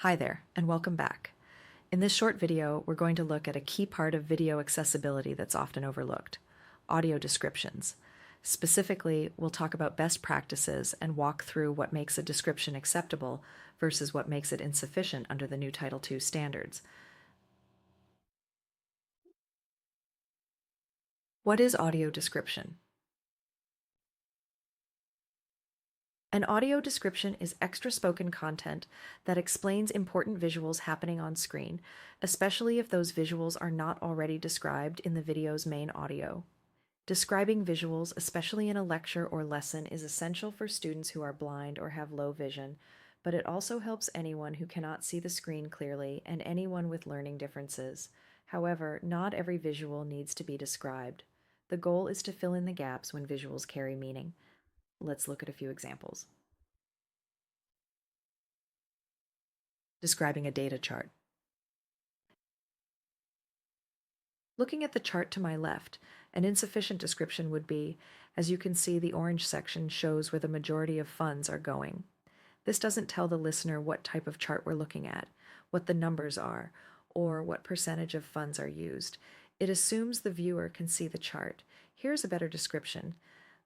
Hi there, and welcome back. In this short video, we're going to look at a key part of video accessibility that's often overlooked: audio descriptions. Specifically, we'll talk about best practices and walk through what makes a description acceptable versus what makes it insufficient under the new Title II standards. What is audio description? An audio description is extra spoken content that explains important visuals happening on screen, especially if those visuals are not already described in the video's main audio. Describing visuals, especially in a lecture or lesson, is essential for students who are blind or have low vision, but it also helps anyone who cannot see the screen clearly and anyone with learning differences. However, not every visual needs to be described. The goal is to fill in the gaps when visuals carry meaning. Let's look at a few examples. Describing a data chart. Looking at the chart to my left, an insufficient description would be, as you can see, the orange section shows where the majority of funds are going. This doesn't tell the listener what type of chart we're looking at, what the numbers are, or what percentage of funds are used. It assumes the viewer can see the chart. Here's a better description.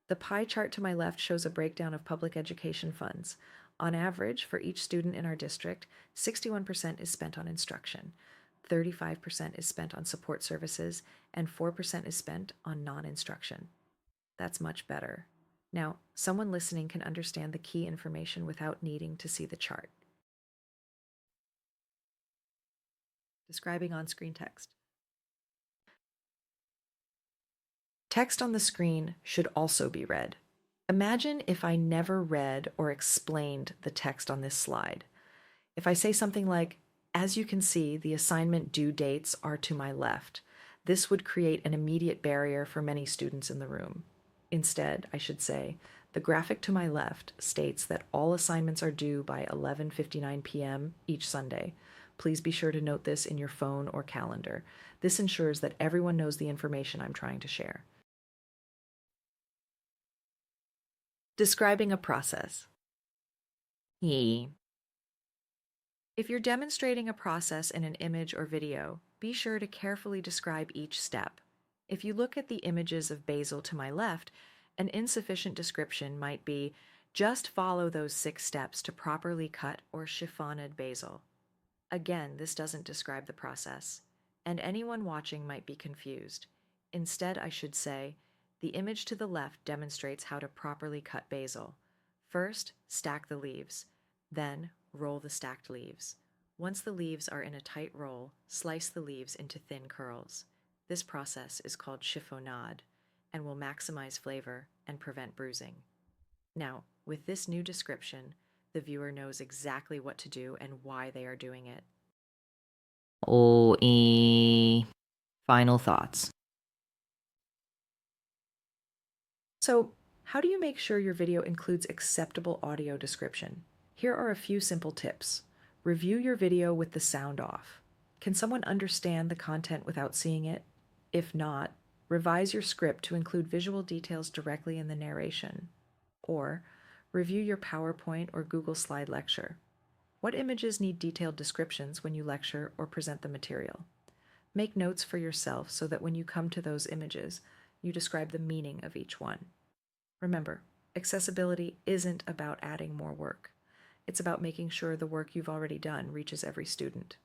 The pie chart to my left shows a breakdown of public education funds. On average, for each student in our district, 61% is spent on instruction, 35% is spent on support services, and 4% is spent on non-instruction. That's much better. Now, someone listening can understand the key information without needing to see the chart. Describing on-screen text. Text on the screen should also be read. Imagine if I never read or explained the text on this slide. If I say something like, "As you can see, the assignment due dates are to my left," this would create an immediate barrier for many students in the room. Instead, I should say, "The graphic to my left states that all assignments are due by 11:59 p.m. each Sunday. Please be sure to note this in your phone or calendar. This ensures that everyone knows the information I'm trying to share." Describing a process. If you're demonstrating a process in an image or video, be sure to carefully describe each step. If you look at the images of basil to my left, an insufficient description might be, "Just follow those 6 steps to properly cut or chiffoned basil." Again, this doesn't describe the process, and anyone watching might be confused. Instead, I should say, the image to the left demonstrates how to properly cut basil. First, stack the leaves. Then, roll the stacked leaves. Once the leaves are in a tight roll, slice the leaves into thin curls. This process is called chiffonade and will maximize flavor and prevent bruising. Now, with this new description, the viewer knows exactly what to do and why they are doing it. Final thoughts. So, how do you make sure your video includes acceptable audio description? Here are a few simple tips. Review your video with the sound off. Can someone understand the content without seeing it? If not, revise your script to include visual details directly in the narration. Or, review your PowerPoint or Google Slide lecture. What images need detailed descriptions when you lecture or present the material? Make notes for yourself so that when you come to those images, you describe the meaning of each one. Remember, accessibility isn't about adding more work. It's about making sure the work you've already done reaches every student.